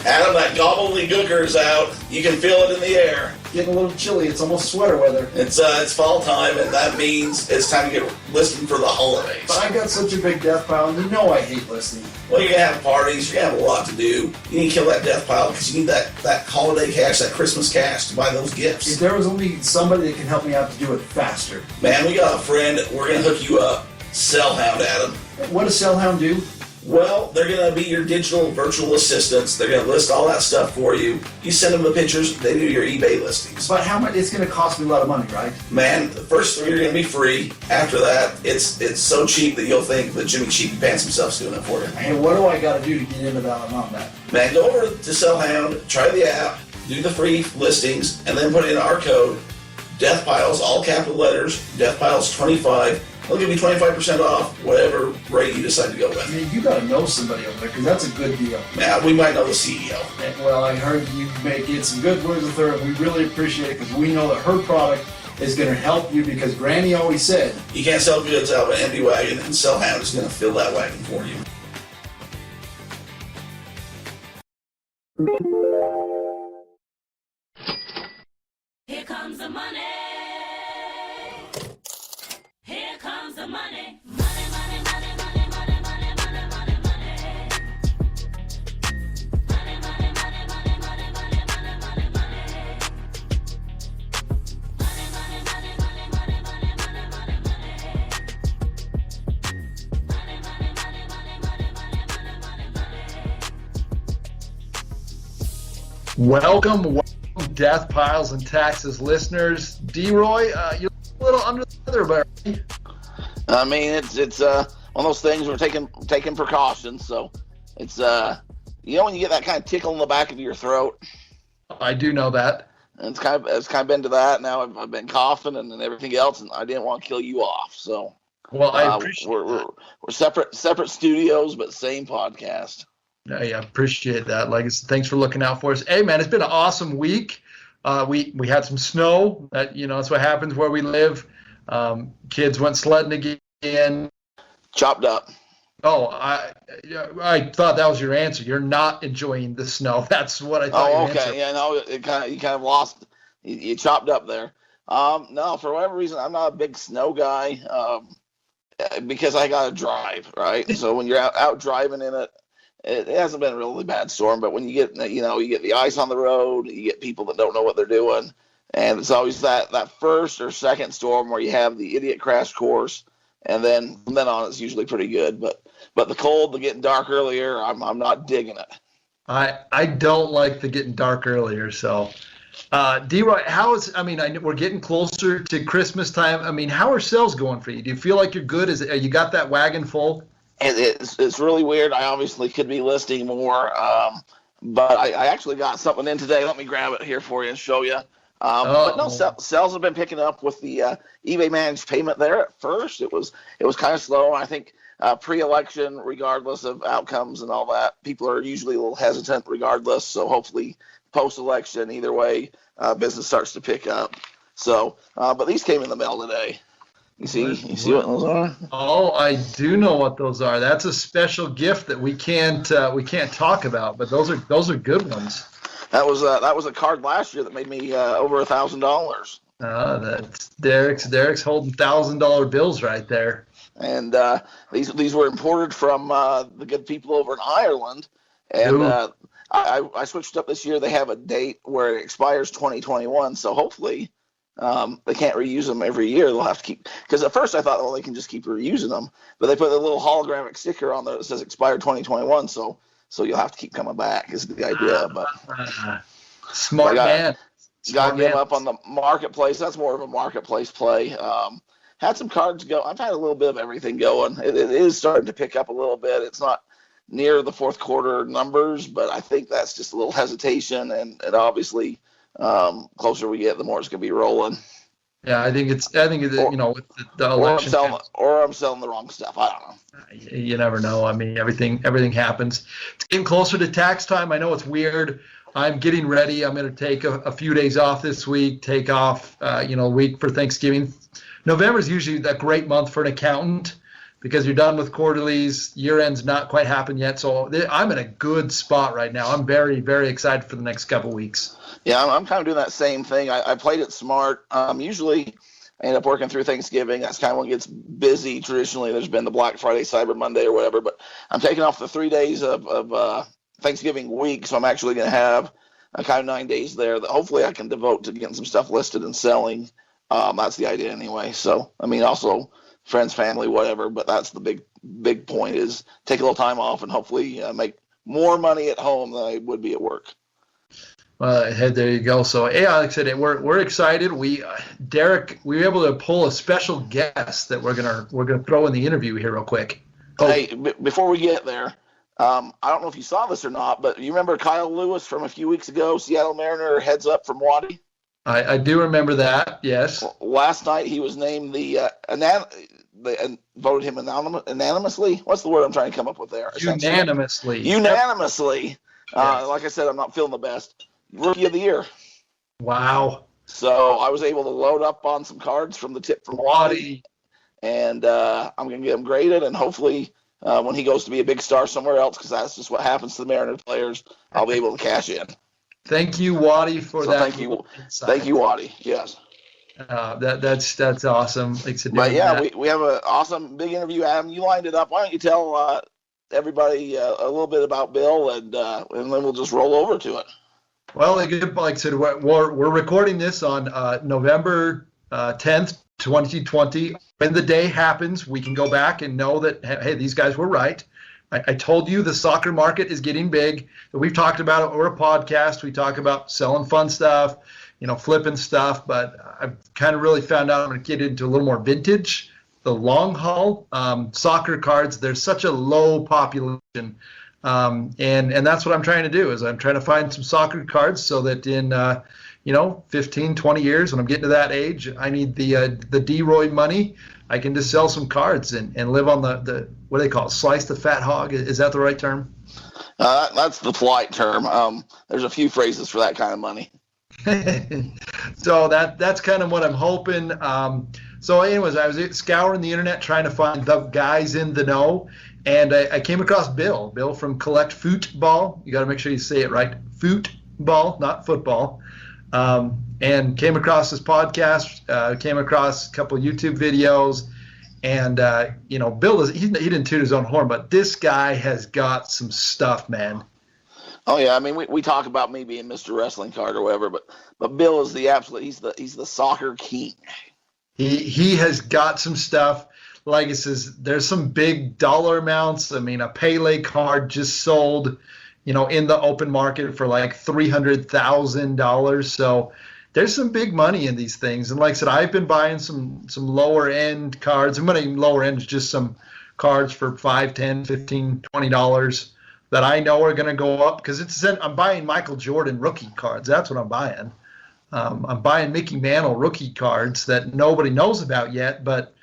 Adam, that gobbledygooker is out. You can feel it in the air. Getting a little chilly. It's almost sweater weather. It's fall time, and that means it's time to get listening for the holidays. But I got such a big death pile, and you know I hate listening. Well, you're going to have parties. You're going to have a lot to do. You need to kill that death pile because you need that holiday cash, that Christmas cash to buy those gifts. If there was only somebody that can help me out to do it faster. Man, we got a friend. We're going to hook you up. Cellhound, Adam. What does Cellhound do? Well, they're going to be your digital virtual assistants. They're going to list all that stuff for you. You send them the pictures, they do your eBay listings. But how much? It's going to cost me a lot of money, right? Man, the first 3 are going to be free. After that, it's so cheap that you'll think that Jimmy Cheapy Pants himself's doing it for you. Hey, what do I got to do to get into that on that? Man, go over to Cellhound, try the app, do the free listings, and then put in our code, DeathPiles, all capital letters, DeathPiles25. They'll give you 25% off whatever rate you decide to go with. Man, you got to know somebody over there because that's a good deal. Man, we might know the CEO. And, well, I heard you may get some good words with her. We really appreciate it because we know that her product is going to help you because Granny always said, you can't sell goods out of an empty wagon, and Cellhound is going to fill that wagon for you. Here comes the money. Here comes the money. Money, money, money, money, money, money, money, money, money. Money, money, money, money, money, money, money, money, money. Money, money, money, money, money, money, money, money, money. Money, money, money, money, money, money, money, money. Welcome, Death Piles and Taxes listeners. D-Roy, you're a little under the weather, but I mean, it's one of those things we're taking precautions. So it's when you get that kind of tickle in the back of your throat. I do know that. And it's kind of been to that. Now I've been coughing and everything else, and I didn't want to kill you off. So well, I appreciate we're separate studios, but same podcast. Yeah, I appreciate that. Like, thanks for looking out for us. Hey, man, it's been an awesome week. We had some snow. That's what happens where we live. Kids went sledding again. Chopped up. Oh, I thought that was your answer. You're not enjoying the snow. That's what I thought. Oh, okay. Yeah, no, you kind of lost. You chopped up there. No, for whatever reason, I'm not a big snow guy. Because I gotta drive, right? So when you're out driving in it. It hasn't been a really bad storm, but when you get the ice on the road, you get people that don't know what they're doing, and it's always that first or second storm where you have the idiot crash course, and then from then on it's usually pretty good. But the cold, the getting dark earlier, I'm not digging it. I don't like the getting dark earlier. So, D-Roy, we're getting closer to Christmas time. I mean, how are sales going for you? Do you feel like you're good? You got that wagon full? And it's really weird. I obviously could be listing more, but I actually got something in today. Let me grab it here for you and show you. But no, sales have been picking up with the eBay managed payment there. At first, it was kind of slow. I think pre-election, regardless of outcomes and all that, people are usually a little hesitant regardless. So hopefully post-election, either way, business starts to pick up. So, but these came in the mail today. You see what those are? Oh, I do know what those are. That's a special gift that we can't talk about, but those are good ones. That was a card last year that made me over $1,000. That's Derek's holding $1,000 bills right there. And these were imported from the good people over in Ireland, and I switched up this year. They have a date where it expires 2021, so hopefully. They can't reuse them every year. They'll have to keep, because at first I thought, well, they can just keep reusing them, but they put a little holographic sticker on there that says expired 2021. So you'll have to keep coming back is the idea. But smart man. Got to get them up on the marketplace. That's more of a marketplace play. Had some cards go. I've had a little bit of everything going. It is starting to pick up a little bit. It's not near the fourth quarter numbers, but I think that's just a little hesitation, and obviously. Closer we get, the more it's going to be rolling. Yeah, I think with the election. Or I'm selling the wrong stuff. I don't know. You never know. I mean, everything happens. It's getting closer to tax time. I know it's weird. I'm getting ready. I'm going to take a few days off this week. Take off, a week for Thanksgiving. November is usually a great month for an accountant because you're done with quarterlies. Year end's not quite happened yet, so I'm in a good spot right now. I'm very, very excited for the next couple weeks. Yeah, I'm kind of doing that same thing. I played it smart. Usually I end up working through Thanksgiving. That's kind of when it gets busy. Traditionally, there's been the Black Friday, Cyber Monday, or whatever. But I'm taking off the 3 days of Thanksgiving week, so I'm actually going to have kind of 9 days there that hopefully I can devote to getting some stuff listed and selling. That's the idea anyway. So, I mean, also friends, family, whatever. But that's the big point is take a little time off and hopefully make more money at home than I would be at work. There you go. So, yeah, like I said, we're excited. Derek, we were able to pull a special guest that we're gonna throw in the interview here real quick. Hey, before we get there, I don't know if you saw this or not, but you remember Kyle Lewis from a few weeks ago, Seattle Mariner heads up from Waddy? I do remember that. Yes. Well, last night he was named they voted him anonymously. What's the word I'm trying to come up with there? Unanimously. Unanimously. Yes. Like I said, I'm not feeling the best. Rookie of the year. Wow. So I was able to load up on some cards from the tip from Waddy, and I'm going to get them graded, and hopefully when he goes to be a big star somewhere else, because that's just what happens to the Mariner players, I'll be able to cash in. Thank you, Waddy, for that. Thank you, Waddy. Yes. That's awesome. Thanks for doing But yeah, that. we have an awesome big interview, Adam. You lined it up. Why don't you tell everybody a little bit about Bill, and then we'll just roll over to it. Well, like I said, we're recording this on November 10th, 2020. When the day happens, we can go back and know that, hey, these guys were right. I told you the soccer market is getting big. We've talked about it over a podcast. We talk about selling fun stuff, flipping stuff. But I've kind of really found out I'm going to get into a little more vintage, the long haul soccer cards. There's such a low population. And that's what I'm trying to do is I'm trying to find some soccer cards so that in 15, 20 years, when I'm getting to that age, I need the D-Roy money. I can just sell some cards and live on the what do they call it? Slice the fat hog. Is that the right term? That's the polite term. There's a few phrases for that kind of money. So that's kind of what I'm hoping. So anyways, I was scouring the internet trying to find the guys in the know. And I came across Bill from Collect Futbol. You got to make sure you say it right. Futbol, not football. And came across this podcast, came across a couple of YouTube videos. And, Bill, he didn't toot his own horn, but this guy has got some stuff, man. Oh, yeah. I mean, we talk about me being Mr. Wrestling Card or whatever, but Bill is the absolute, he's the soccer king. He has got some stuff. Like it says, there's some big dollar amounts. I mean, a Pele card just sold, in the open market for like $300,000. So there's some big money in these things. And like I said, I've been buying some lower end cards. I'm going to lower end is just some cards for $5, $10, $15, $20 that I know are going to go up because I'm buying Michael Jordan rookie cards. That's what I'm buying. I'm buying Mickey Mantle rookie cards that nobody knows about yet, but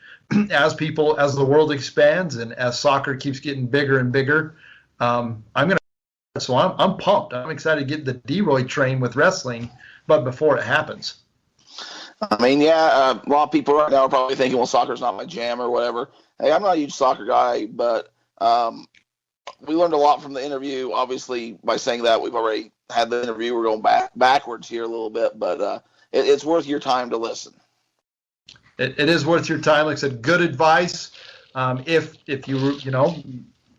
as the world expands and as soccer keeps getting bigger and bigger, I'm pumped. I'm excited to get the D-Roy train with wrestling, but before it happens. I mean, yeah, a lot of people right now are probably thinking, well, soccer's not my jam or whatever. Hey, I'm not a huge soccer guy, but we learned a lot from the interview. Obviously, by saying that, we've already had the interview. We're going backwards here a little bit, but it's worth your time to listen. It is worth your time. Like I said, good advice. If you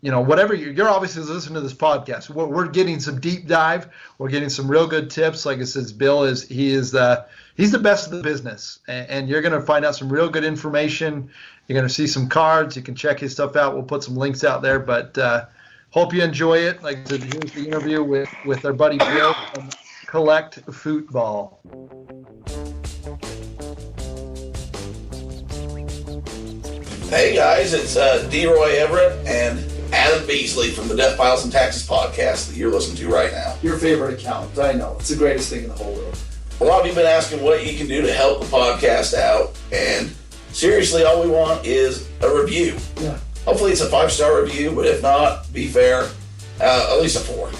whatever you're obviously listening to this podcast, we're getting some deep dive. We're getting some real good tips. Like I said, Bill he's the best of the business, and you're going to find out some real good information. You're going to see some cards. You can check his stuff out. We'll put some links out there. But hope you enjoy it. Like I said, here's the interview with our buddy Bill from Collect Futbol. Hey guys, it's D-Roy Everitt and Adam Beasley from the DeathPiles and Taxes podcast that you're listening to right now. Your favorite account. I know. It's the greatest thing in the whole world. A lot of you have been asking what you can do to help the podcast out, and seriously, all we want is a review. Yeah. Hopefully it's a 5-star review, but if not, be fair, at least a 4.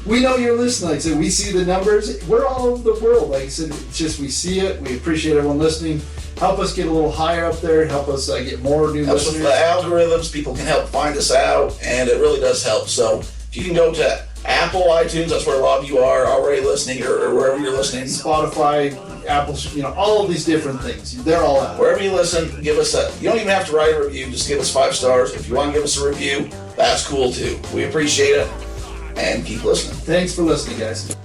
We know you're listening. Like I said, we see the numbers. We're all over the world. Like I said, it's just we see it. We appreciate everyone listening. help us get a little higher up there, help us get more new Helps with listeners. the algorithms. People can help find us out, and it really does help. So if you can go to Apple, iTunes, that's where a lot of you are already listening, or wherever you're listening. Spotify, Apple, all of these different things. They're all out. Wherever you listen, give us a. You don't even have to write a review. Just give us 5 stars. If you want to give us a review, that's cool too. We appreciate it, and keep listening. Thanks for listening, guys.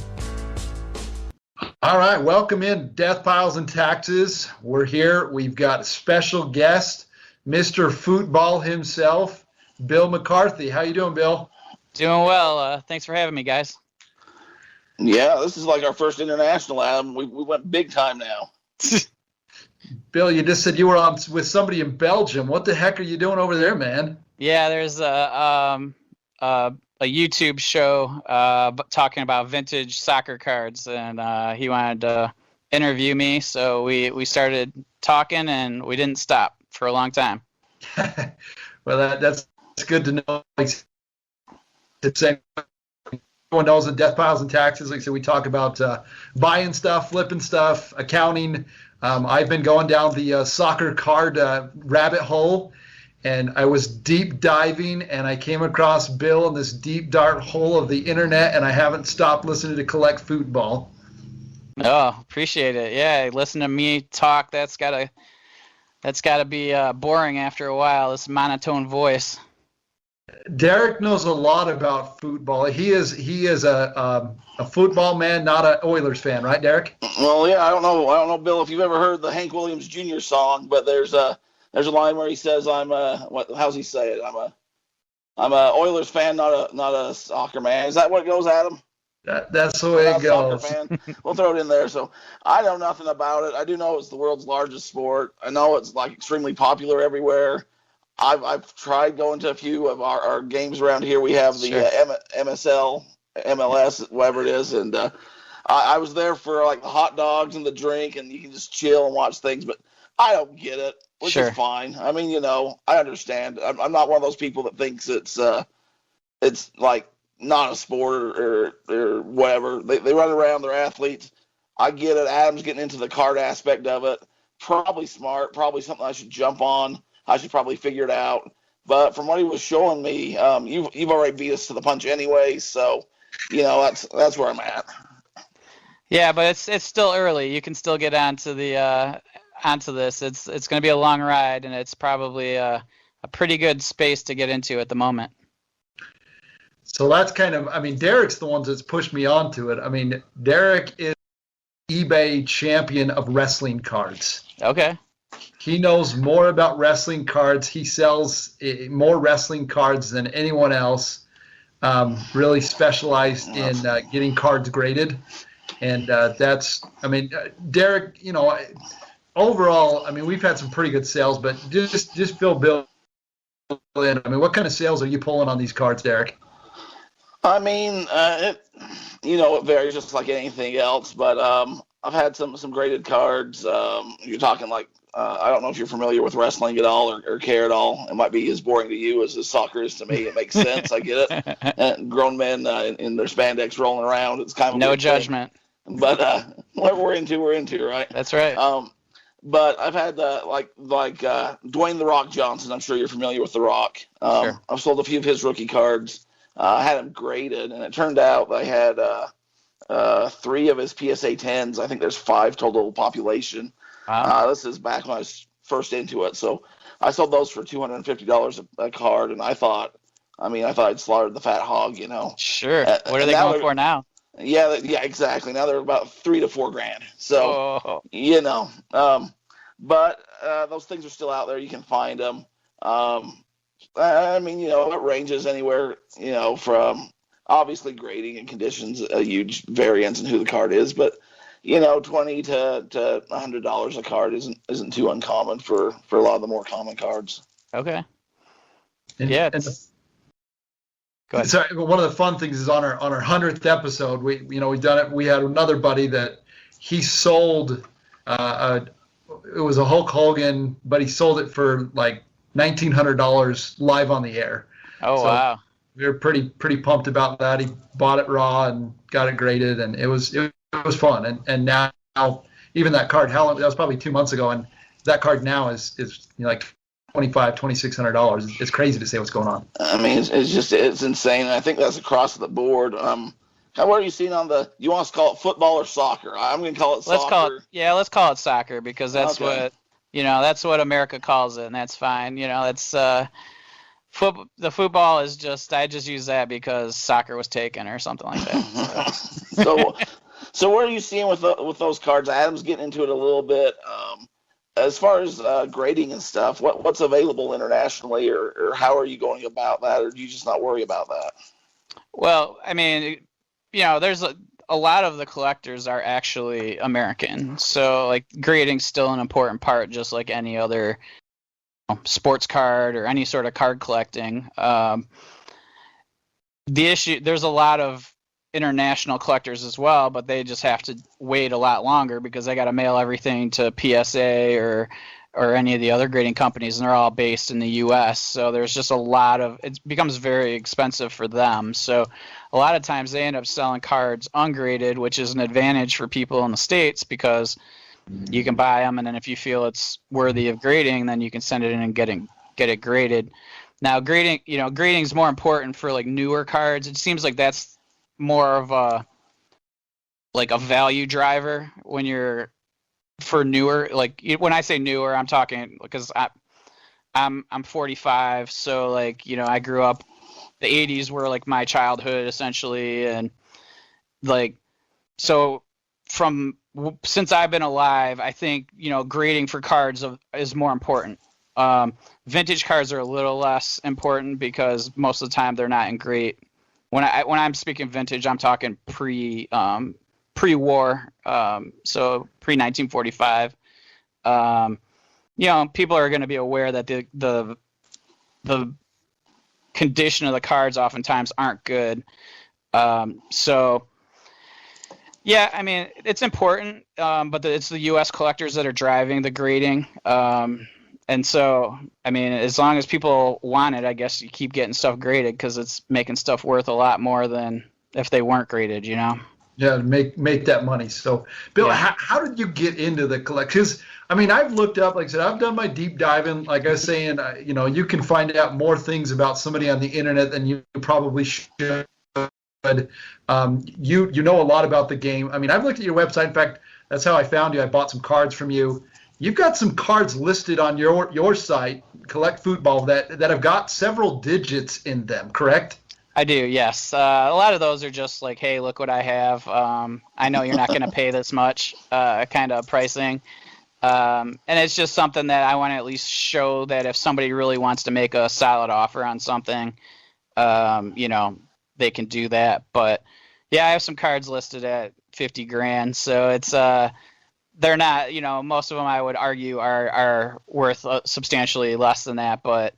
All right, welcome in Death Piles and Taxes. We're here. We've got a special guest, Mr. Futbol himself, Bill McCarthy. How you doing, Bill? Doing well. Thanks for having me, guys. Yeah, this is like our first international, Adam. We went big time now. Bill, you just said you were on with somebody in Belgium. What the heck are you doing over there, man? Yeah, there's a YouTube show talking about vintage soccer cards, and he wanted to interview me, so we started talking, and we didn't stop for a long time. Well, that's good to know. It's saying everyone knows the Death Piles and Taxes. Like I said, we talk about buying stuff, flipping stuff, accounting. I've been going down the soccer card rabbit hole, and I was deep diving, and I came across Bill in this deep dark hole of the internet, and I haven't stopped listening to Collect Futbol. Oh, appreciate it. Yeah, listen to me talk. That's gotta be boring after a while. This monotone voice. Derek knows a lot about football. He is a football man, not an Oilers fan, right, Derek? Well, yeah, I don't know, Bill, if you've ever heard the Hank Williams Jr. song, but there's a line where he says, how's he say it? I'm a Oilers fan, not a soccer man. Is that what it goes, Adam? That's the way it goes. Soccer fan. We'll throw it in there. So I know nothing about it. I do know it's the world's largest sport. I know it's like extremely popular everywhere. I've tried going to a few of our games around here. We have the MSL, MLS, whatever it is, and I was there for like the hot dogs and the drink, and you can just chill and watch things. But I don't get it, which is fine. I mean, I understand. I'm not one of those people that thinks it's like not a sport or whatever. They run around, they're athletes. I get it. Adam's getting into the card aspect of it. Probably smart. Probably something I should jump on. I should probably figure it out. But from what he was showing me, you've already beat us to the punch anyway. So, that's where I'm at. Yeah, but it's still early. You can still get onto this. It's going to be a long ride, and it's probably a pretty good space to get into at the moment. So that's Derek's the one that's pushed me onto it. I mean, Derek is eBay champion of wrestling cards. Okay. He knows more about wrestling cards. He sells more wrestling cards than anyone else. Really specialized in getting cards graded. And Derek, overall, we've had some pretty good sales, but just fill Bill in. What kind of sales are you pulling on these cards, Derek? It varies just like anything else, but I've had some graded cards. You're talking like, I don't know if you're familiar with wrestling at all or care at all. It might be as boring to you as soccer is to me. It makes sense. I get it. And grown men in their spandex rolling around. It's kind of no judgment. Thing. But what we're into, right? That's right. But I've had like Dwayne The Rock Johnson. I'm sure you're familiar with The Rock. Sure. I've sold a few of his rookie cards. I had them graded, and it turned out I had 3 of his PSA 10s. I think there's 5 total population. Wow. This is back when I was first into it. So I sold those for $250 a card, and I thought I'd slaughtered the fat hog, Sure. What are they going for now? Yeah, exactly. Now they're about $3,000 to $4,000. So, but those things are still out there. You can find them. It ranges anywhere, from obviously grading and conditions, a huge variance in who the card is, but $20 to $100 a card isn't too uncommon for a lot of the more common cards. Okay. Go ahead. Sorry, one of the fun things is on our 100th episode, we've done it. We had another buddy that he sold. It was a Hulk Hogan, but he sold it for like $1,900 live on the air. Oh, wow. We were pretty pumped about that. He bought it raw and got it graded, and it was fun. And now even that card, that was probably 2 months ago, and that card now is like $2,600. It's crazy to say what's going on. I mean, it's insane. And I think that's across the board. What are you seeing on you want us to call it football or soccer? I'm going to call it soccer. Let's call it soccer, because that's Okay. that's what America calls it, and that's fine. That's the football is just, I just use that because soccer was taken or something like that. So what are you seeing with those cards? Adam's getting into it a little bit. As far as grading and stuff, what's available internationally, or how are you going about that, or do you just not worry about that? Well, I mean, there's a lot of the collectors are actually American, so like grading's still an important part, just like any other sports card or any sort of card collecting. The issue, there's a lot of international collectors as well, but they just have to wait a lot longer because they got to mail everything to PSA or any of the other grading companies, and they're all based in the US. So there's just it becomes very expensive for them. So a lot of times they end up selling cards ungraded, which is an advantage for people in the States because you can buy them, and then if you feel it's worthy of grading, then you can send it in and get it graded. Now grading is more important for like newer cards. It seems like that's more of a value driver when you're for newer. Like when I say newer, I'm talking because I'm 45, so like I grew up, the 80s were like my childhood essentially, and like so since I've been alive, I think grading for cards is more important. Vintage cards are a little less important because most of the time they're not in great. When I'm speaking vintage, I'm talking pre-war, so pre-1945. People are going to be aware that the condition of the cards oftentimes aren't good. So yeah, I mean it's important, but it's the U.S. collectors that are driving the grading. And so, I mean, as long as people want it, I guess you keep getting stuff graded because it's making stuff worth a lot more than if they weren't graded, Yeah, to make that money. So, Bill, Yeah. how did you get into the collection? Because, I mean, I've looked up, like I said, I've done my deep diving. Like I was saying, you can find out more things about somebody on the internet than you probably should. You know a lot about the game. I mean, I've looked at your website. In fact, that's how I found you. I bought some cards from you. You've got some cards listed on your site, Collect Futbol, that have got several digits in them, correct? I do, yes. A lot of those are just like, hey, look what I have. I know you're not going to pay this much kind of pricing. And it's just something that I want to at least show that if somebody really wants to make a solid offer on something, they can do that. But yeah, I have some cards listed at 50 grand. So it's they're not, most of them I would argue are worth substantially less than that, but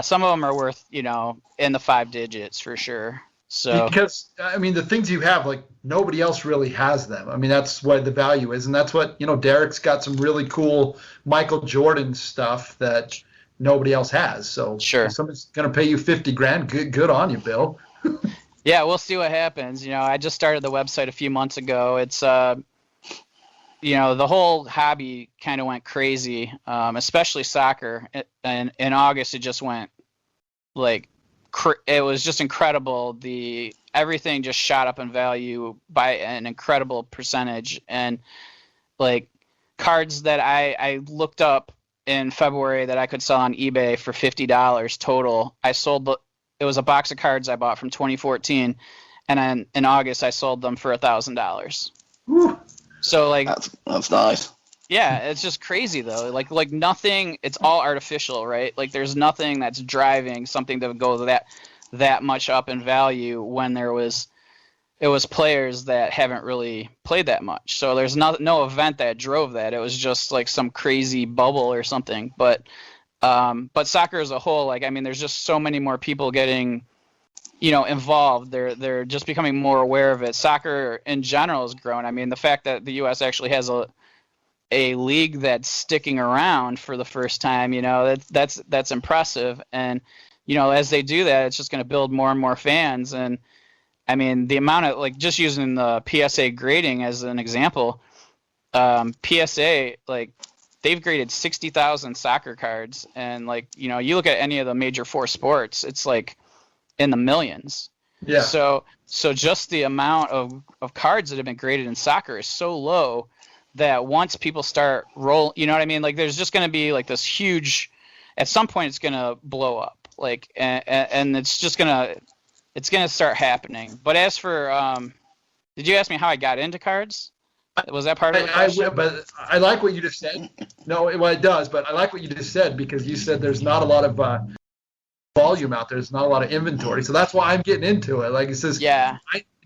some of them are worth, in the 5 digits for sure. So because I mean the things you have, like nobody else really has them. I mean that's why the value is, and that's what Derek's got some really cool Michael Jordan stuff that nobody else has. So sure, if somebody's gonna pay you 50 grand, good on you, Bill. Yeah, we'll see what happens. I just started the website a few months ago. It's the whole hobby kind of went crazy, especially soccer. And in August, it just went it was just incredible. Everything just shot up in value by an incredible percentage. And like cards that I looked up in February that I could sell on eBay for $50 total, it was a box of cards I bought from 2014, and then in August I sold them for $1,000. So like that's nice. Yeah, it's just crazy though. Like nothing. It's all artificial, right? Like there's nothing that's driving something to go that much up in value when it was players that haven't really played that much. So there's no event that drove that. It was just like some crazy bubble or something. But soccer as a whole, like I mean, there's just so many more people getting involved. They're just becoming more aware of it. Soccer in general has grown. I mean, the fact that the U.S. actually has a league that's sticking around for the first time, that's impressive. And as they do that, it's just going to build more and more fans. And I mean, the amount of like just using the PSA grading as an example, PSA like they've graded 60,000 soccer cards, and like, you know, you look at any of the major 4 sports, it's like in the millions. Yeah. So just the amount of cards that have been graded in soccer is so low that once people start you know what I mean? Like, there's just going to be like this huge, at some point it's going to blow up, like, and it's just it's going to start happening. But as for, did you ask me how I got into cards? Was that part of the question? But I like what you just said. No, well, it does, but I like what you just said, because you said there's not a lot of volume out there. There's not a lot of inventory. So that's why I'm getting into it. Like it says, Yeah.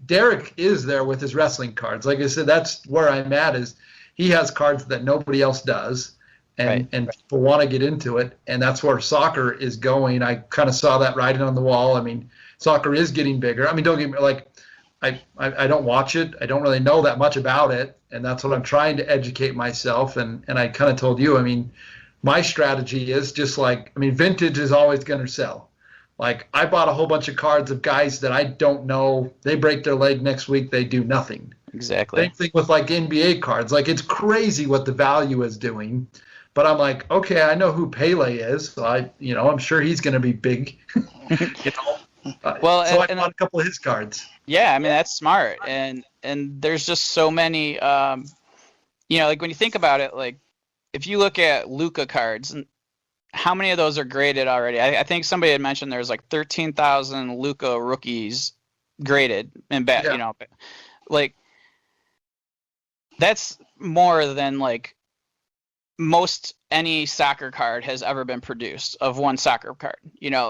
Derek is there with his wrestling cards. Like I said, that's where I'm at, is he has cards that nobody else does. And people want to get into it. And that's where soccer is going. I kind of saw that writing on the wall. I mean, soccer is getting bigger. I mean, don't get me, like, I don't watch it. I don't really know that much about it. And that's what I'm trying to educate myself. And I kind of told you, I mean, my strategy is just like, I mean, vintage is always going to sell. Like, I bought a whole bunch of cards of guys that I don't know. They break their leg next week. They do nothing. Exactly. Same thing with like NBA cards. Like, it's crazy what the value is doing. But I'm like, okay, I know who Pele is. So I'm sure he's going to be big. Well, so I bought a couple of his cards. Yeah, I mean, that's smart. And there's just so many, like when you think about it, like if you look at Luka cards, and how many of those are graded already? I think somebody had mentioned there's like 13,000 Luka rookies graded and like that's more than like most any soccer card has ever been produced of one soccer card.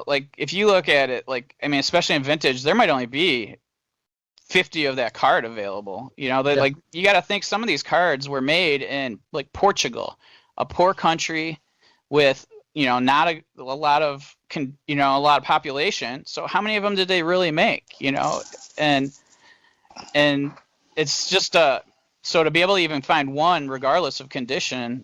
Like if you look at it, like, I mean, especially in vintage, there might only be 50 of that card available. Like, you got to think some of these cards were made in like Portugal, a poor country with not a lot of a lot of population. So how many of them did they really make? And it's just so to be able to even find one regardless of condition.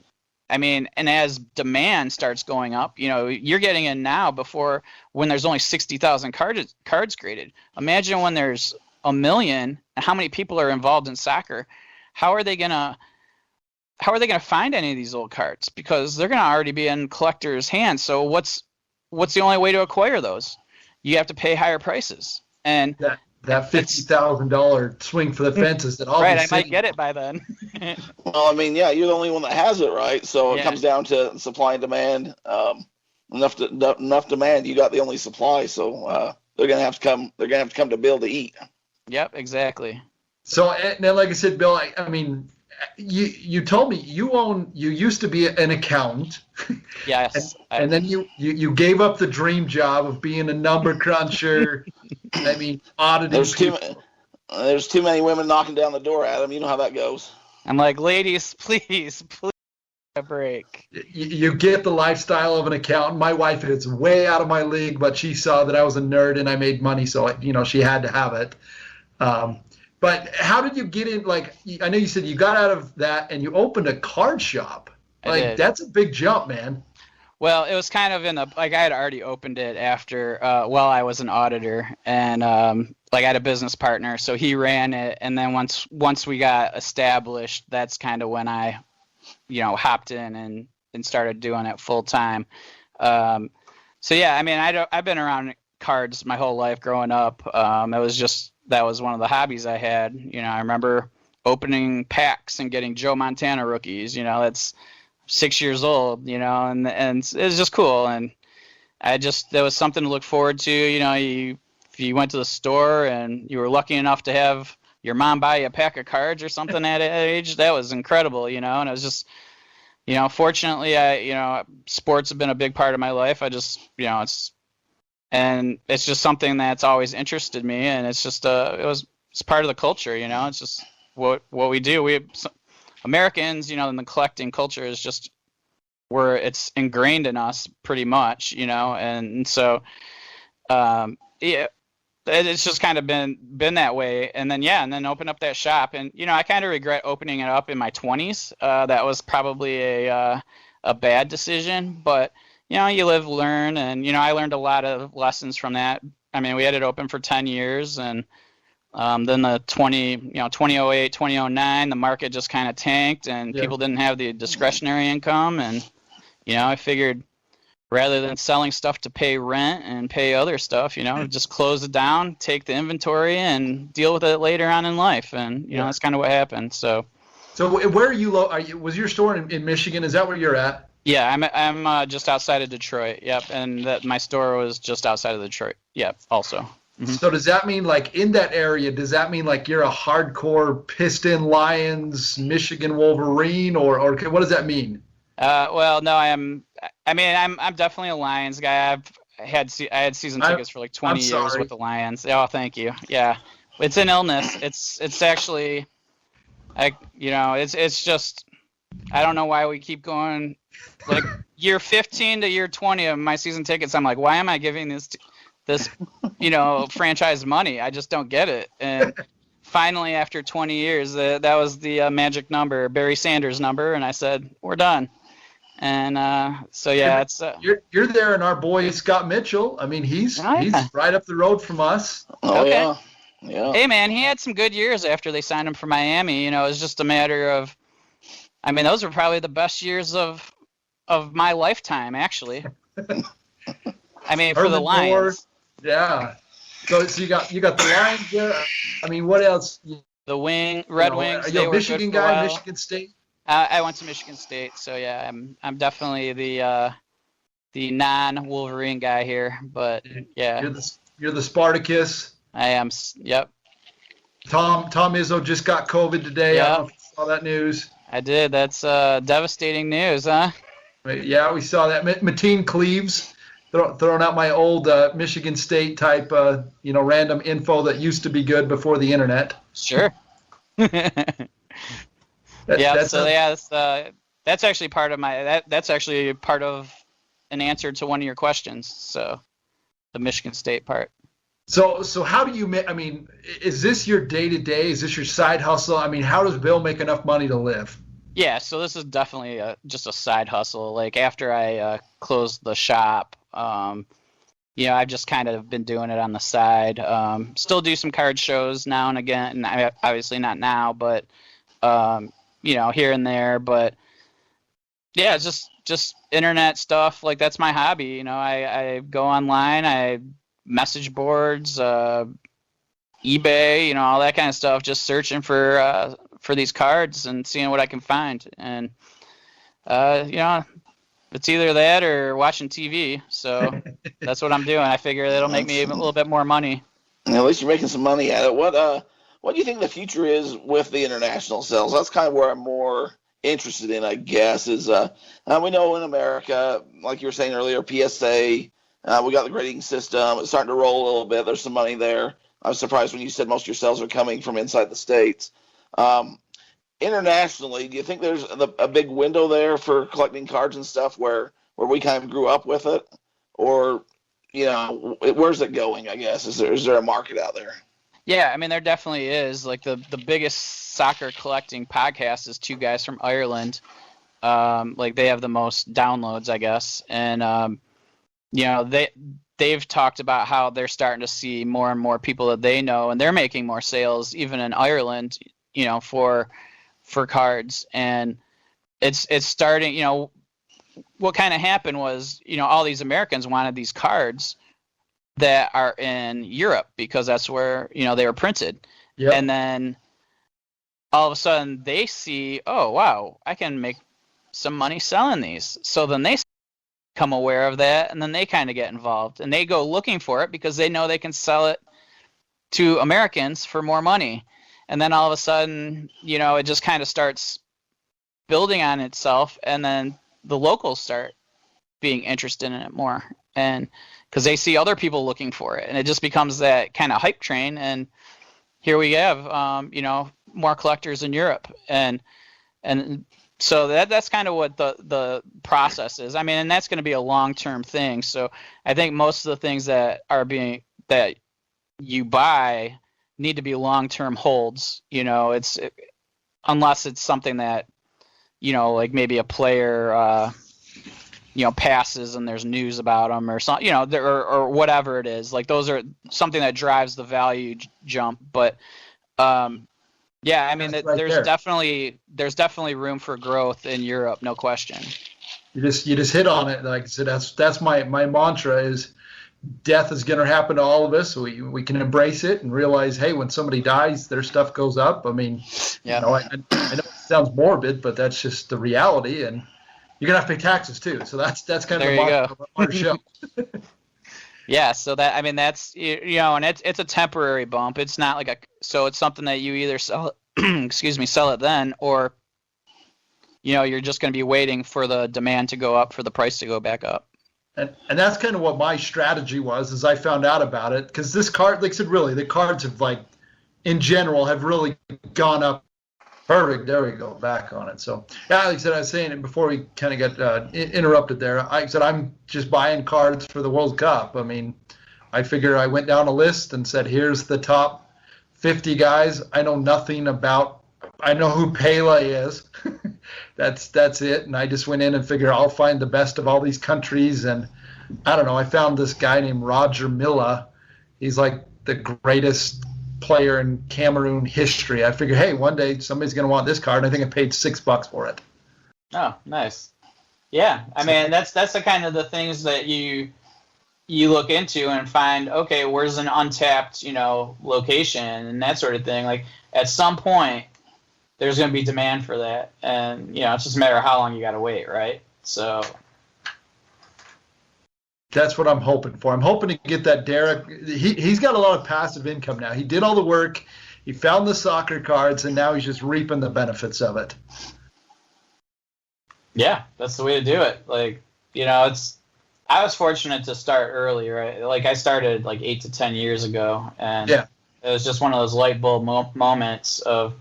I mean, and as demand starts going up, you're getting in now before when there's only 60,000 cards graded. Imagine when there's 1 million and how many people are involved in soccer. How are they gonna find any of these old cards? Because they're gonna already be in collectors' hands. So what's the only way to acquire those? You have to pay higher prices. And that $50,000 swing for the fences that all I might get it by then. Well, I mean, yeah, you're the only one that has it, right? So it comes down to supply and demand. Enough demand, you got the only supply. So they're gonna have to come. They're gonna have to come to Bill to eat. Yep, exactly. So now, like I said, Bill, I mean, you told me you used to be an accountant. Yes. and then you gave up the dream job of being a number cruncher. I mean, auditing There's too many women knocking down the door, Adam. You know how that goes. I'm like, ladies, please, a break. You get the lifestyle of an accountant. My wife is way out of my league, but she saw that I was a nerd and I made money, so she had to have it. But how did you get in? Like, I know you said you got out of that and you opened a card shop. Like, that's a big jump, man. Well, it was kind of I had already opened it after, while I was an auditor, and I had a business partner, so he ran it. And then once we got established, that's kind of when I, hopped in and started doing it full time. So yeah, I mean, I've been around cards my whole life growing up. That was one of the hobbies I had. I remember opening packs and getting Joe Montana rookies. That's 6 years old, and it was just cool. And there was something to look forward to. If you went to the store and you were lucky enough to have your mom buy you a pack of cards or something at that age, that was incredible, and it was just, fortunately, sports have been a big part of my life. I just, it's just something that's always interested me, and it's just it's part of the culture. It's just what we do. Americans, and the collecting culture is just where it's ingrained in us pretty much, and so it's just kind of been that way. And then open up that shop, and I kind of regret opening it up in my 20s. That was probably a bad decision, but you live, learn, and I learned a lot of lessons from that. I mean, we had it open for 10 years, and Then the 2008, 2009, the market just kind of tanked, and people didn't have the discretionary income. And I figured rather than selling stuff to pay rent and pay other stuff, just close it down, take the inventory, and deal with it later on in life. And that's kind of what happened. So where are you? Was your store in Michigan? Is that where you're at? Yeah, I'm just outside of Detroit. Yep, and my store was just outside of Detroit. Yep, also. Mm-hmm. So does that mean, like, in that area, does that mean like you're a hardcore Piston, Lions, Michigan Wolverine, or what does that mean? Well, no, I'm definitely a Lions guy. I had season tickets for like 20 years with the Lions. Oh, thank you. Yeah, it's an illness. It's actually, it's just, I don't know why we keep going. Like year 15 to year 20 of my season tickets, I'm like, why am I giving this franchise money? I just don't get it. And finally, after 20 years, that was the magic number, Barry Sanders' number, and I said, we're done. And so yeah, it's you're there, and our boy Scott Mitchell. I mean, he's right up the road from us. Oh okay. Yeah. Hey man, he had some good years after they signed him for Miami. It was just a matter of, those were probably the best years of my lifetime, actually. For the Lions. Yeah. So you got the Lions there. What else? The Red Wings. Are you a Michigan guy? Michigan State. I went to Michigan State, so yeah, I'm definitely the non-Wolverine guy here. But yeah, you're the Spartacus. I am. Yep. Tom Izzo just got COVID today. Yep. I don't know if you saw that news. I did. That's devastating news, huh? Yeah, we saw that. Mateen Cleaves throwing out my old Michigan State type, random info that used to be good before the internet. Sure. That's actually part of that's actually part of an answer to one of your questions. So, the Michigan State part. So how do you is this your day-to-day? Is this your side hustle? How does Bill make enough money to live? Yeah, so this is definitely just a side hustle. Like after I closed the shop, I've just kind of been doing it on the side. Still do some card shows now and again, and obviously not now, but here and there. But yeah, it's just internet stuff. Like that's my hobby. I go online, I message boards, eBay, all that kind of stuff, just searching for these cards and seeing what I can find. And it's either that or watching TV. So that's what I'm doing. I figure that'll make me a little bit more money. At least you're making some money at it. What do you think the future is with the international sales? That's kind of where I'm more interested in, I guess, is we know in America, like you were saying earlier, PSA, we got the grading system. It's starting to roll a little bit. There's some money there. I was surprised when you said most of your sales are coming from inside the States. Internationally, do you think there's a big window there for collecting cards and stuff where we kind of grew up with it? Or, where's it going, I guess? Is there a market out there? Yeah, there definitely is. Like the biggest soccer collecting podcast is two guys from Ireland. Like they have the most downloads, I guess. And, they've talked about how they're starting to see more and more people that they know, and they're making more sales even in Ireland, for cards. And it's starting, what kind of happened was, all these Americans wanted these cards that are in Europe because that's where, they were printed. Yep. And then all of a sudden they see, oh, wow, I can make some money selling these. So then they become aware of that, and then they kind of get involved, and they go looking for it because they know they can sell it to Americans for more money. And then all of a sudden, it just kind of starts building on itself, and then the locals start being interested in it more, and because they see other people looking for it, and it just becomes that kind of hype train. And here we have, more collectors in Europe, and so that's kind of what the process is. And that's going to be a long-term thing. So I think most of the things that you buy need to be long-term holds. Unless it's something that, like maybe a player, passes and there's news about them or something, or whatever it is. Like those are something that drives the value jump. But yeah, I mean, That's right there's there. definitely room for growth in Europe, no question. You just hit on it. Like I said, that's my mantra is death is going to happen to all of us. So we can embrace it and realize, hey, when somebody dies, their stuff goes up. I mean, Yeah. I know it sounds morbid, but that's just the reality. And you're gonna have to pay taxes too. So that's kind There of you the go. mantra of our show. Yeah, so that's and it's a temporary bump. It's not like so it's something that you either sell sell it then, or you're just going to be waiting for the demand to go up for the price to go back up. And that's kind of what my strategy was as I found out about it, because this card, like I said, really the cards have in general have really gone up. Perfect. There we go. Back on it. So, yeah, like I said, I was saying it before we kind of got interrupted there. I said I'm just buying cards for the World Cup. I mean, I figure I went down a list and said, here's the top 50 guys. I know nothing about. I know who Pele is. That's it. And I just went in and figured I'll find the best of all these countries. And I don't know. I found this guy named Roger Milla. He's like the greatest player in Cameroon history. I figured, hey, one day somebody's going to want this card. I think I paid $6 for it. Oh, nice. Yeah, I mean that's the kind of the things that you look into and find. Okay, where's an untapped location and that sort of thing. Like at some point, there's going to be demand for that, and it's just a matter of how long you got to wait, right? So. That's what I'm hoping for. I'm hoping to get that Derek. He's got a lot of passive income now. He did all the work. He found the soccer cards, and now he's just reaping the benefits of it. Yeah, that's the way to do it. Like, I was fortunate to start early, right? Like I started 8 to 10 years ago, and it was just one of those light bulb moments of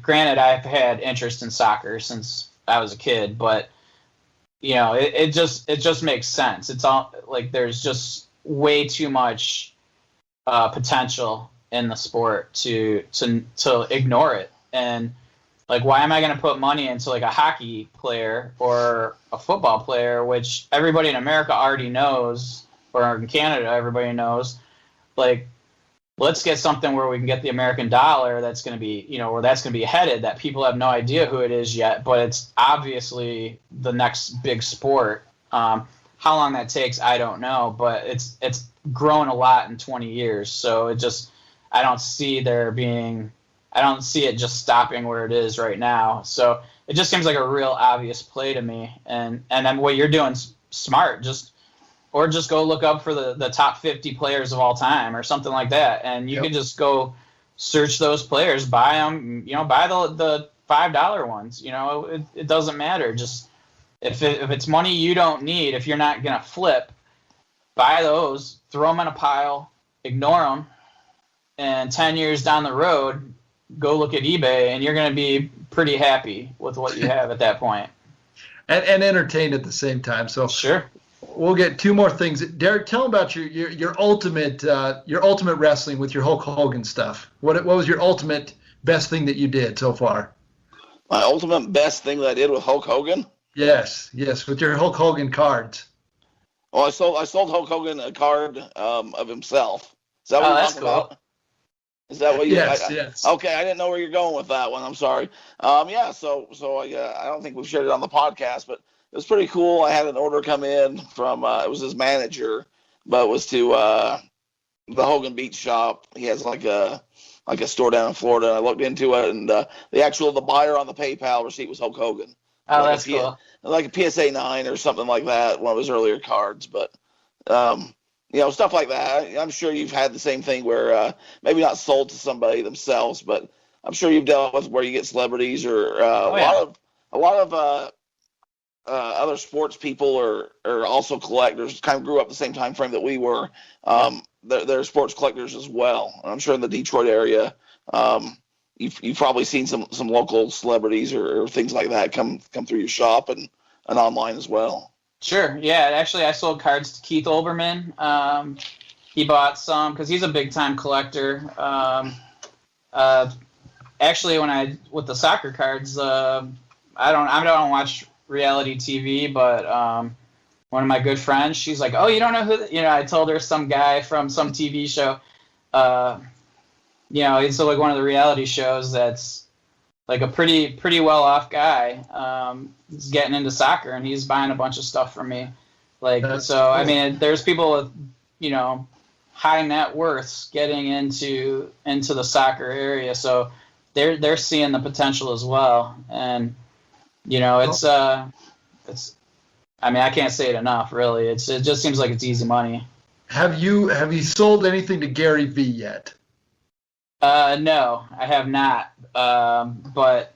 granted, I've had interest in soccer since I was a kid, but it just makes sense. It's all there's just way too much potential in the sport to ignore it. And why am I going to put money into a hockey player or a football player, which everybody in America already knows, or in Canada everybody knows? Let's get something where we can get the American dollar that's going to be, where that's going to be headed, that people have no idea who it is yet, but it's obviously the next big sport. How long that takes, I don't know, but it's grown a lot in 20 years. So I don't see it just stopping where it is right now. So it just seems like a real obvious play to me. And then what you're doing is smart. Or just go look up for the top 50 players of all time or something like that. And you can just go search those players, buy them, buy the $5 ones. It doesn't matter. Just if it's money you don't need, if you're not going to flip, buy those, throw them in a pile, ignore them. And 10 years down the road, go look at eBay and you're going to be pretty happy with what you have at that point. And entertained at the same time. So sure. We'll get two more things. Derek, tell them about your ultimate wrestling with your Hulk Hogan stuff. What was your ultimate best thing that you did so far? My ultimate best thing that I did with Hulk Hogan? Yes, with your Hulk Hogan cards. Well, I sold Hulk Hogan a card of himself. Is that what you're talking about? Is that what you? Yes. Okay, I didn't know where you're going with that one. I'm sorry. Yeah. So I don't think we've shared it on the podcast, but it was pretty cool. I had an order come in from it was his manager, but it was to the Hogan Beach shop. He has like a store down in Florida. And I looked into it, and the buyer on the PayPal receipt was Hulk Hogan. Oh, that's cool. Like a PSA 9 or something like that, one of his earlier cards. But stuff like that. I'm sure you've had the same thing where maybe not sold to somebody themselves, but I'm sure you've dealt with where you get celebrities or a lot of other sports people are also collectors. Kind of grew up the same time frame that we were. They're sports collectors as well. And I'm sure in the Detroit area, you've probably seen some local celebrities or things like that come through your shop and online as well. Sure. Yeah. Actually, I sold cards to Keith Olbermann. He bought some because he's a big time collector. Actually, with the soccer cards, I don't watch reality TV, but one of my good friends, she's like, "Oh, you don't know who?" I told her some guy from some TV show. It's like one of the reality shows that's like a pretty well off guy. He's getting into soccer and he's buying a bunch of stuff from me. That's cool. I mean, there's people with high net worths getting into the soccer area, so they're seeing the potential as well. And it's I mean, I can't say it enough, really. It just seems like it's easy money. Have you sold anything to Gary V yet? No, I have not. But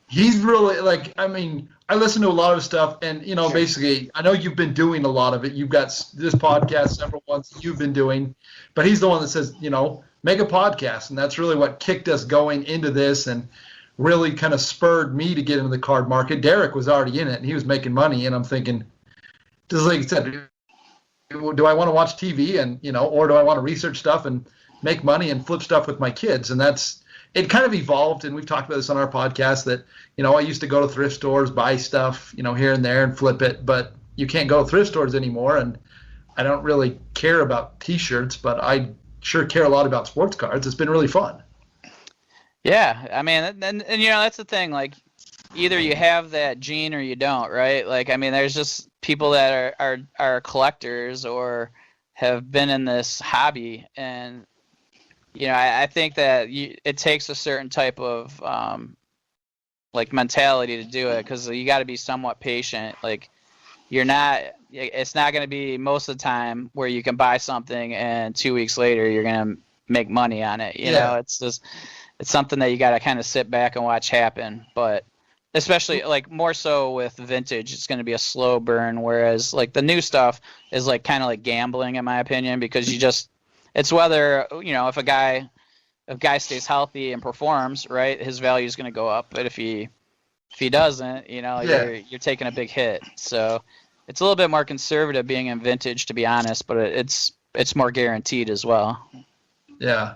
he's really like, I mean, I listen to a lot of stuff, and basically, I know you've been doing a lot of it. You've got this podcast, several ones that you've been doing, but he's the one that says, make a podcast, and that's really what kicked us going into this, and really kind of spurred me to get into the card market. Derek was already in it, and he was making money, and I'm thinking, just like you said, do I want to watch TV and or do I want to research stuff and make money and flip stuff with my kids? And it kind of evolved, and we've talked about this on our podcast that I used to go to thrift stores, buy stuff here and there and flip it, but you can't go to thrift stores anymore. And I don't really care about T-shirts, but I sure care a lot about sports cards. It's been really fun. Yeah, I mean, and that's the thing. Like, either you have that gene or you don't, right? Like, I mean, there's just people that are collectors or have been in this hobby, and I think that it takes a certain type of mentality to do it, because you got to be somewhat patient. Like, it's not going to be most of the time where you can buy something and 2 weeks later you're going to make money on it. It's something that you got to kind of sit back and watch happen. But especially more so with vintage, it's going to be a slow burn, whereas the new stuff is kind of like gambling, in my opinion, because it's whether if a guy stays healthy and performs right, his value is going to go up. But if he doesn't, you're taking a big hit. So it's a little bit more conservative being in vintage, to be honest, but it's more guaranteed as well. Yeah.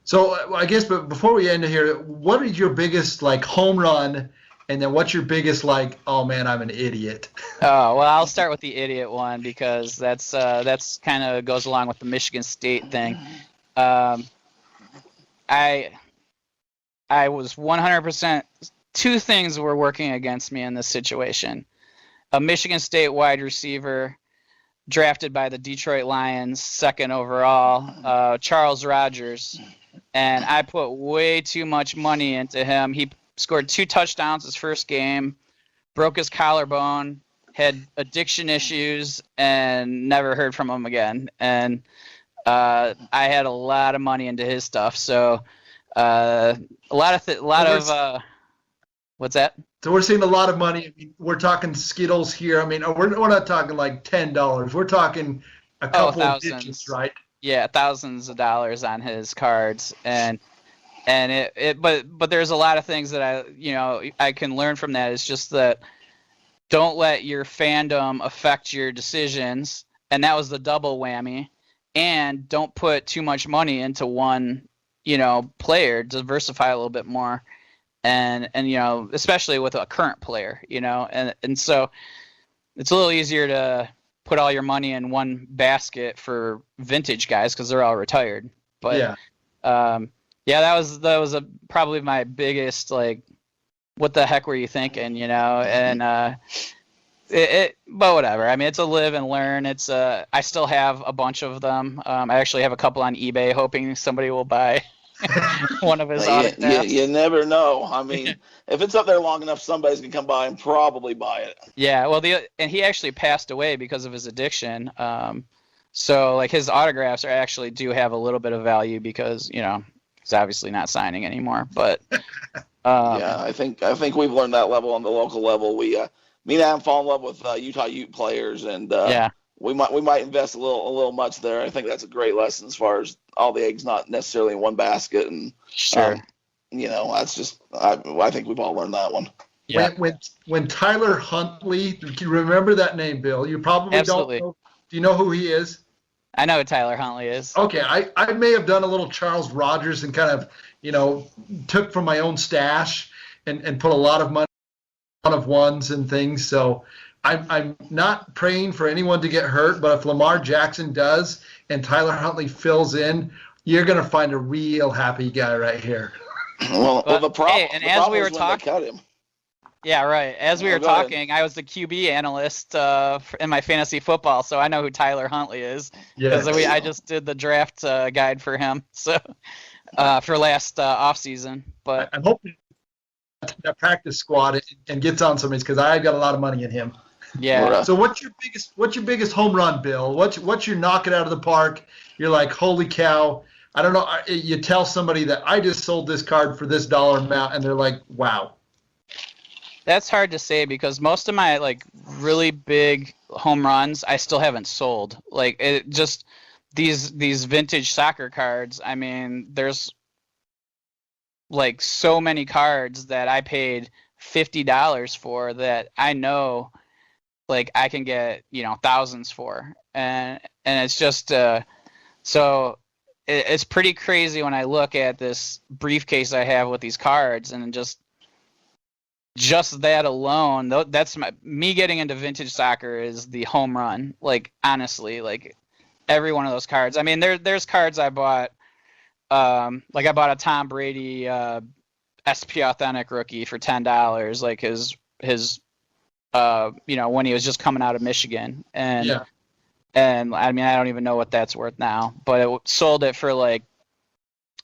So I guess, but before we end here, what is your biggest home run, and then what's your biggest oh man, I'm an idiot? Oh, well, I'll start with the idiot one, because that's kind of goes along with the Michigan State thing. I was 100%. Two things were working against me in this situation. A Michigan State wide receiver drafted by the Detroit Lions, 2nd overall, Charles Rogers, and I put way too much money into him. He scored 2 touchdowns his first game, broke his collarbone, had addiction issues, and never heard from him again. And I had a lot of money into his stuff. So what's that? So we're seeing a lot of money. I mean, we're talking Skittles here. I mean, we're not talking $10. We're talking a couple of digits, right? Yeah, thousands of dollars on his cards, but there's a lot of things that I can learn from that. It's just that don't let your fandom affect your decisions, and that was the double whammy. And don't put too much money into one player. Diversify a little bit more, and especially with a current player, and so it's a little easier to put all your money in one basket for vintage guys because they're all retired. But that was probably my biggest what the heck were you thinking, and but whatever. I mean, it's a live and learn. It's I still have a bunch of them. I actually have a couple on eBay, hoping somebody will buy one of his autographs. You never know. I mean, if it's up there long enough, somebody's gonna come by and probably buy it. Yeah, well, and he actually passed away because of his addiction. So his autographs do have a little bit of value because he's obviously not signing anymore. But I think we've learned that level on the local level. Me and Adam fall in love with Utah Ute players, and we might invest a little much there. I think that's a great lesson as far as all the eggs not necessarily in one basket, and sure. That's just I think we've all learned that one. Yeah. When Tyler Huntley, do you remember that name, Bill? You probably Absolutely. Don't know. Do you know who he is? I know who Tyler Huntley is. Okay, I may have done a little Charles Rogers and kind of took from my own stash and put a lot of money on of ones and things. So I'm not praying for anyone to get hurt, but if Lamar Jackson does and Tyler Huntley fills in, you're going to find a real happy guy right here. Well, But, the problem, hey, and the as problem we is were when they talking, cut him. yeah, right. As we Oh, were go ahead. talking, I was the QB analyst in my fantasy football, so I know who Tyler Huntley is Yes. because I just did the draft guide for him. So for last off season, but I'm hoping that practice squad and gets on some because I got a lot of money in him. yeah. So what's your biggest home run, Bill? What's your knock it out of the park? You're like, holy cow! I don't know. You tell somebody that I just sold this card for this dollar amount, and they're like, wow. That's hard to say because most of my like really big home runs I still haven't sold. Like it just these vintage soccer cards. I mean, there's like so many cards that I paid $50 for that I know like I can get, thousands for. And it's just so it's pretty crazy when I look at this briefcase I have with these cards and just that alone, that's me getting into vintage soccer is the home run. Like honestly, like every one of those cards. I mean, there's cards I bought. Like I bought a Tom Brady SP Authentic rookie for $10. Like his when he was just coming out of Michigan, and I mean I don't even know what that's worth now, but it sold it for like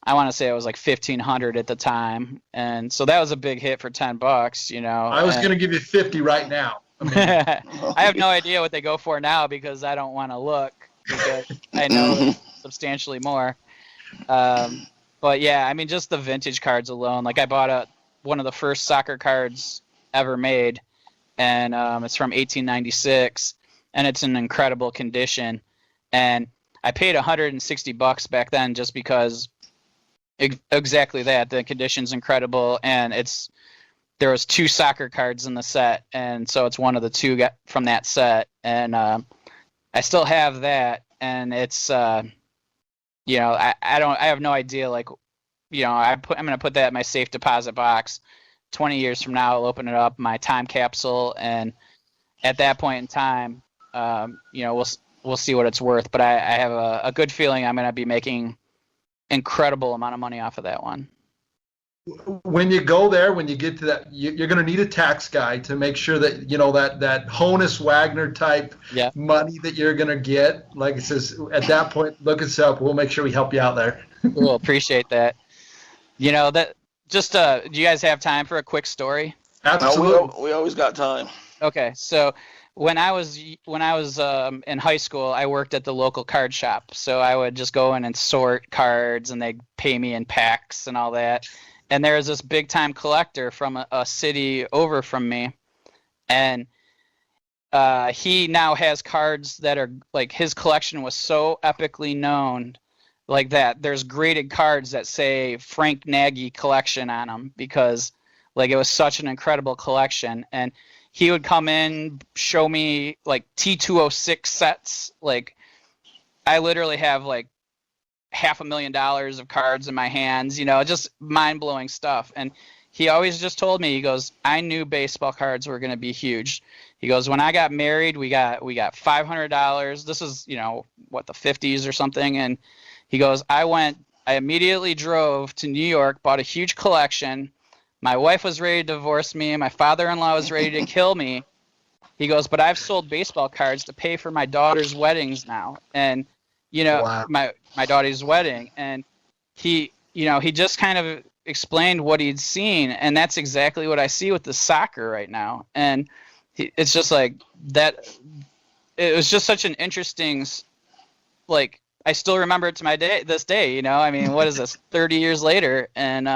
I want to say it was like 1,500 at the time, and so that was a big hit for $10. I was going to give you 50 right now. I have no idea what they go for now because I don't want to look because I know it's substantially more. But yeah, I mean just the vintage cards alone. Like I bought one of the first soccer cards ever made, and it's from 1896, and it's in incredible condition. And I paid $160 back then just because. Exactly that. The condition's incredible, and there was 2 soccer cards in the set, and so it's one of the 2 from that set, and I still have that, and it's I have no idea like I'm gonna put that in my safe deposit box. 20 years from now, I'll open it up, my time capsule, and at that point in time, we'll see what it's worth. But I have a good feeling I'm gonna be making incredible amount of money off of that one. When you go there, when you get to that, you're going to need a tax guy to make sure that that Honus Wagner type money that you're going to get. Like it says, at that point, look us up. We'll make sure we help you out there. We'll appreciate that. That just do you guys have time for a quick story? Absolutely. We always got time. Okay, so when I was in high school, I worked at the local card shop. So I would just go in and sort cards, and they'd pay me in packs and all that. And there was this big time collector from a city over from me, and he now has cards that are like his collection was so epically known, like that. There's graded cards that say Frank Nagy collection on them because like it was such an incredible collection. And he would come in, show me like T206 sets. Like I literally have like $500,000 of cards in my hands, just mind blowing stuff. And he always just told me, he goes, I knew baseball cards were going to be huge. He goes, when I got married, we got $500. This is, the 50s or something. And he goes, I immediately drove to New York, bought a huge collection. My wife was ready to divorce me. My father-in-law was ready to kill me. He goes, but I've sold baseball cards to pay for my daughter's weddings now. And, Wow. my daughter's wedding. And he just kind of explained what he'd seen. And that's exactly what I see with the soccer right now. And it's just like that. It was just such an interesting, like, I still remember it to this day, I mean, what is this, 30 years later? And,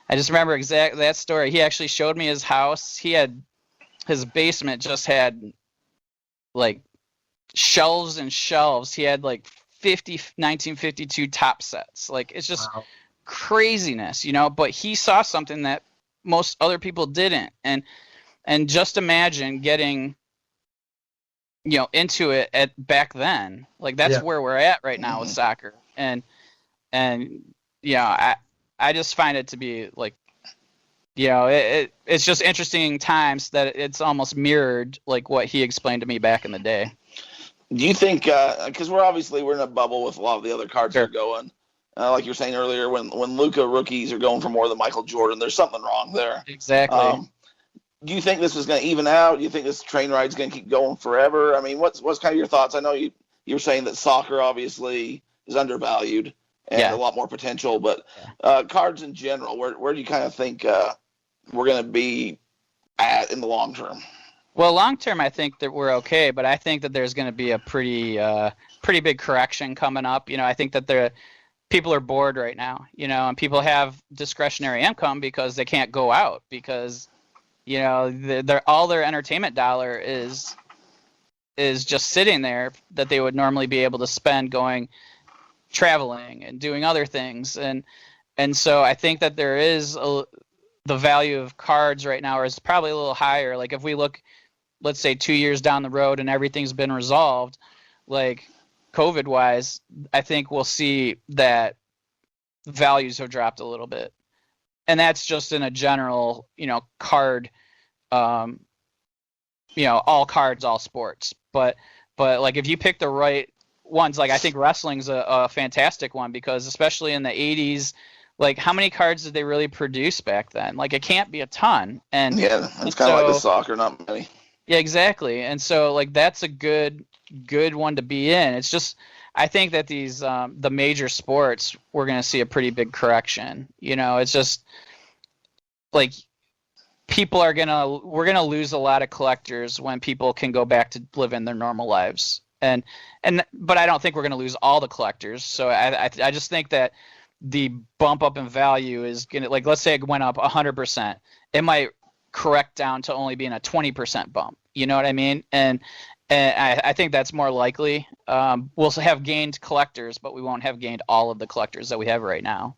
I just remember exactly that story. He actually showed me his house. His basement just had like shelves and shelves. He had like 1952 top sets. Like it's just craziness, but he saw something that most other people didn't. And just imagine getting, into it back then. Like that's where we're at right now with soccer. And I just find it to be like it's just interesting times that it's almost mirrored like what he explained to me back in the day. Do you think, because we're in a bubble with a lot of the other cards that are going, like you were saying earlier, when Luka rookies are going for more than Michael Jordan, there's something wrong there. Exactly. Do you think this is going to even out? Do you think this train ride's going to keep going forever? I mean, what's kind of your thoughts? I know you were saying that soccer obviously is undervalued and a lot more potential, but cards in general, where do you kind of think we're going to be at in the long term? Well, long term, I think that we're okay, but I think that there's going to be a pretty big correction coming up. I think that people are bored right now, and people have discretionary income because they can't go out because all their entertainment dollar is just sitting there that they would normally be able to spend going traveling and doing other things, and so I think that there is the value of cards right now is probably a little higher. Like if we look, let's say 2 years down the road and everything's been resolved, like COVID wise, I think we'll see that values have dropped a little bit. And that's just in a general, card, all cards, all sports. But like if you pick the right ones, like I think wrestling's a fantastic one because especially in the 80s, like how many cards did they really produce back then? Like it can't be a ton. And yeah, it's kind of like the soccer, not many. Yeah, exactly. And so like that's a good one to be in. It's just I think that these the major sports we're going to see a pretty big correction. It's just like we're going to lose a lot of collectors when people can go back to living their normal lives. But I don't think we're going to lose all the collectors. So I just think that the bump up in value is going to, like, let's say it went up 100%. It might correct down to only being a 20% bump. You know what I mean? And I think that's more likely. We'll have gained collectors, but we won't have gained all of the collectors that we have right now.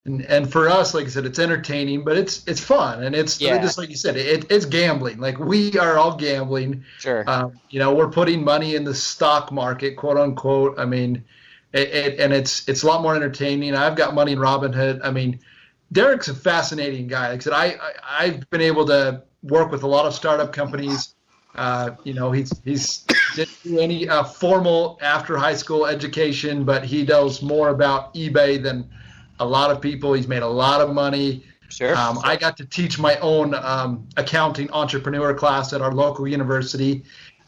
And for us, like I said, it's entertaining, but it's fun, and it's just like you said, it's gambling. Like we are all gambling. Sure. We're putting money in the stock market, quote unquote. I mean, and it's a lot more entertaining. I've got money in Robinhood. I mean, Derek's a fascinating guy. Like I said, I've been able to work with a lot of startup companies. He's didn't do any formal after high school education, but he knows more about eBay than a lot of people. He's made a lot of money. Sure. I got to teach my own accounting entrepreneur class at our local university,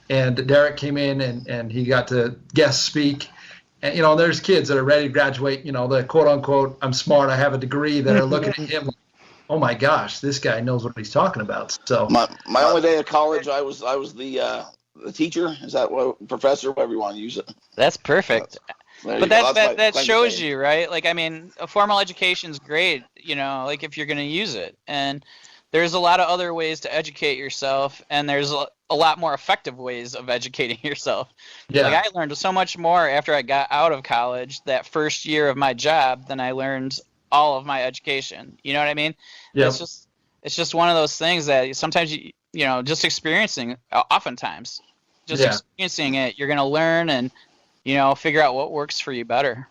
and Derek came in and he got to guest speak. And there's kids that are ready to graduate. The quote unquote I'm smart, I have a degree, that are looking at him like, oh my gosh, this guy knows what he's talking about. So my only day of college, I was the teacher. Is that what, professor, whatever you want to use it? That's perfect. But that shows you, right? Like, I mean, a formal education is great, like if you're going to use it. And there's a lot of other ways to educate yourself, and there's a lot more effective ways of educating yourself. Yeah. Like I learned so much more after I got out of college that first year of my job than I learned all of my education. You know what I mean? Yeah. It's just one of those things that sometimes just experiencing, oftentimes, experiencing it, you're going to learn and figure out what works for you better.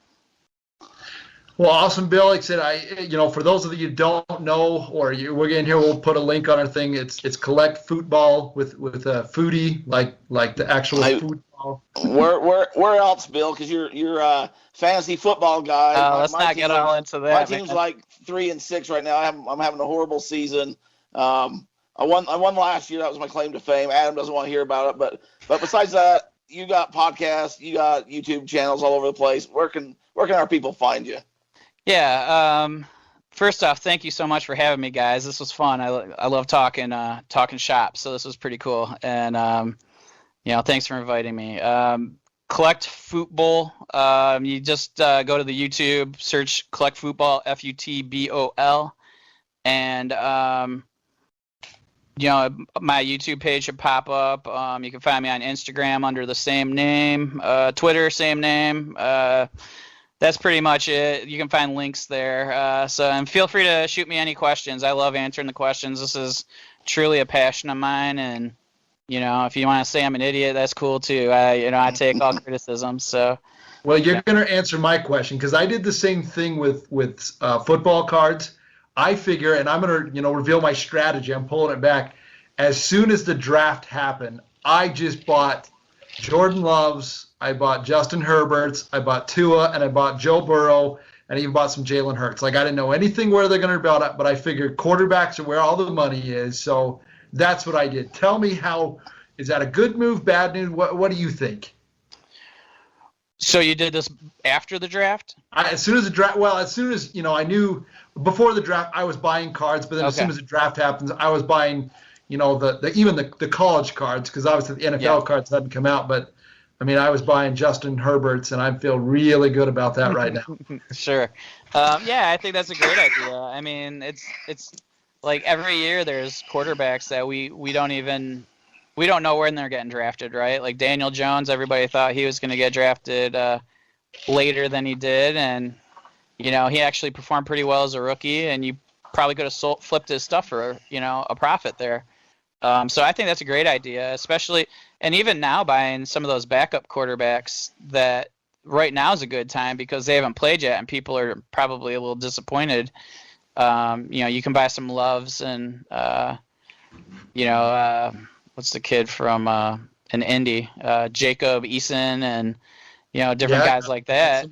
Well, awesome, Bill. Like I said, for those of you who don't know, or we're getting here, we'll put a link on our thing. It's Collect Futbol with a foodie, like the actual football. Where else, Bill? Because you're a fantasy football guy. Let's not get all into that. My team's like 3-6 right now. I'm having a horrible season. I won last year. That was my claim to fame. Adam doesn't want to hear about it, but besides that, you got podcasts, you got YouTube channels all over the place. Where can our people find you? Yeah. First off, thank you so much for having me, guys. This was fun. I love talking shop, so this was pretty cool. And thanks for inviting me. Collect Futbol. You just go to the YouTube, search Collect Futbol, Futbol, and my YouTube page should pop up. You can find me on Instagram under the same name, Twitter, same name. That's pretty much it. You can find links there. And feel free to shoot me any questions. I love answering the questions. This is truly a passion of mine. And, if you want to say I'm an idiot, that's cool too. I take all criticism. So. Well, you're going to answer my question, because I did the same thing with football cards. I figure, and I'm going to, reveal my strategy. I'm pulling it back. As soon as the draft happened, I just bought Jordan Loves, I bought Justin Herberts, I bought Tua, and I bought Joe Burrow, and I even bought some Jalen Hurts. Like, I didn't know anything where they're going to build up, but I figured quarterbacks are where all the money is. So that's what I did. Tell me is that a good move, bad news? What do you think? So you did this after the draft? As soon as I knew before the draft, I was buying cards, but then as soon as the draft happens, I was buying, even the college cards, because obviously the NFL cards hadn't come out. But I mean, I was buying Justin Herbert's, and I feel really good about that right now. Sure. I think that's a great idea. I mean, it's like every year there's quarterbacks that we don't know when they're getting drafted, right? Like Daniel Jones, everybody thought he was going to get drafted later than he did, and he actually performed pretty well as a rookie, and you probably could have flipped his stuff for a profit there. So I think that's a great idea, especially, and even now buying some of those backup quarterbacks, that right now is a good time because they haven't played yet, and people are probably a little disappointed. You can buy some Loves and what's the kid from in Indy, Jacob Eason, and different guys like that.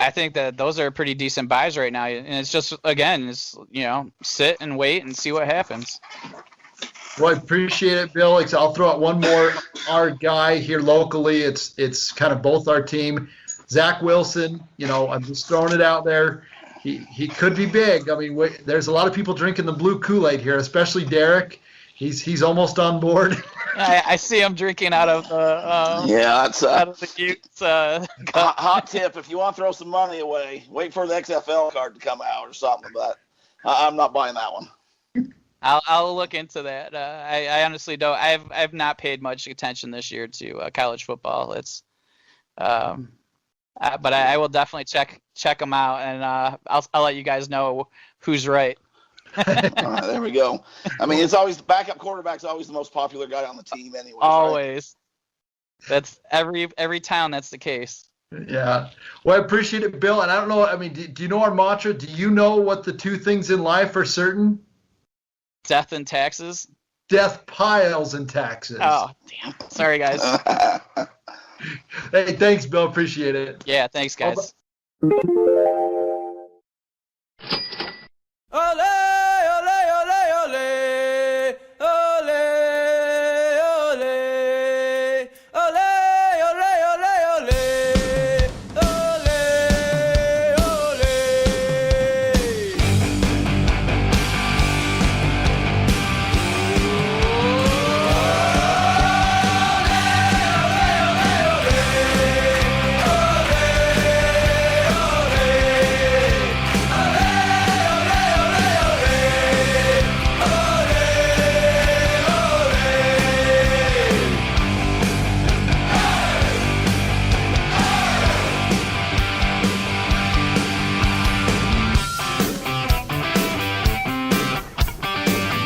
I think that those are pretty decent buys right now, and it's just sit and wait and see what happens. Well, I appreciate it, Bill. I'll throw out one more. Our guy here locally, it's kind of both our team. Zach Wilson, I'm just throwing it out there. He could be big. I mean, there's a lot of people drinking the blue Kool-Aid here, especially Derek. He's almost on board. I see him drinking out of the out of the Utes. Hot tip: if you want to throw some money away, wait for the XFL card to come out or something. But I'm not buying that one. I'll look into that. I honestly don't. I've not paid much attention this year to college football. It's but I will definitely check them out, and I'll let you guys know who's right. There we go. I mean, it's always the backup quarterback's always the most popular guy on the team anyway. Always. Right? That's every town that's the case. Yeah. Well, I appreciate it, Bill. And I don't know, I mean, do you know our mantra? Do you know what the two things in life are certain? Death and taxes? Death piles and taxes. Oh, damn. Sorry, guys. Hey, thanks, Bill. Appreciate it. Yeah, thanks, guys.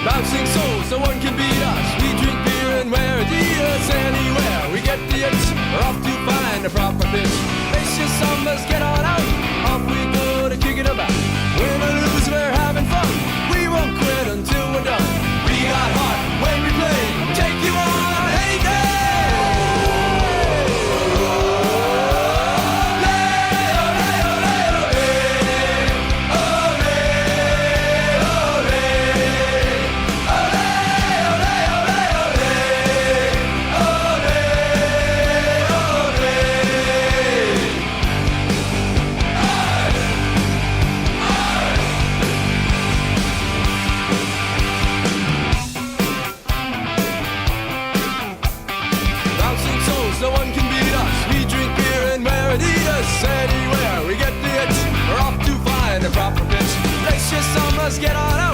Bouncing souls, no one can beat us. We drink beer and wear Adidas anywhere. We get the itch, we're off to find a proper pitch. Face your summers, get on out. Off we go to kick it about. Win or lose, we're having fun. We won't quit until we're done. We got heart when we play. Take you on any day. No one can beat us. We drink beer and wear Adidas anywhere. We get the itch. We're off to find a proper pitch. Lace your summers, get on out.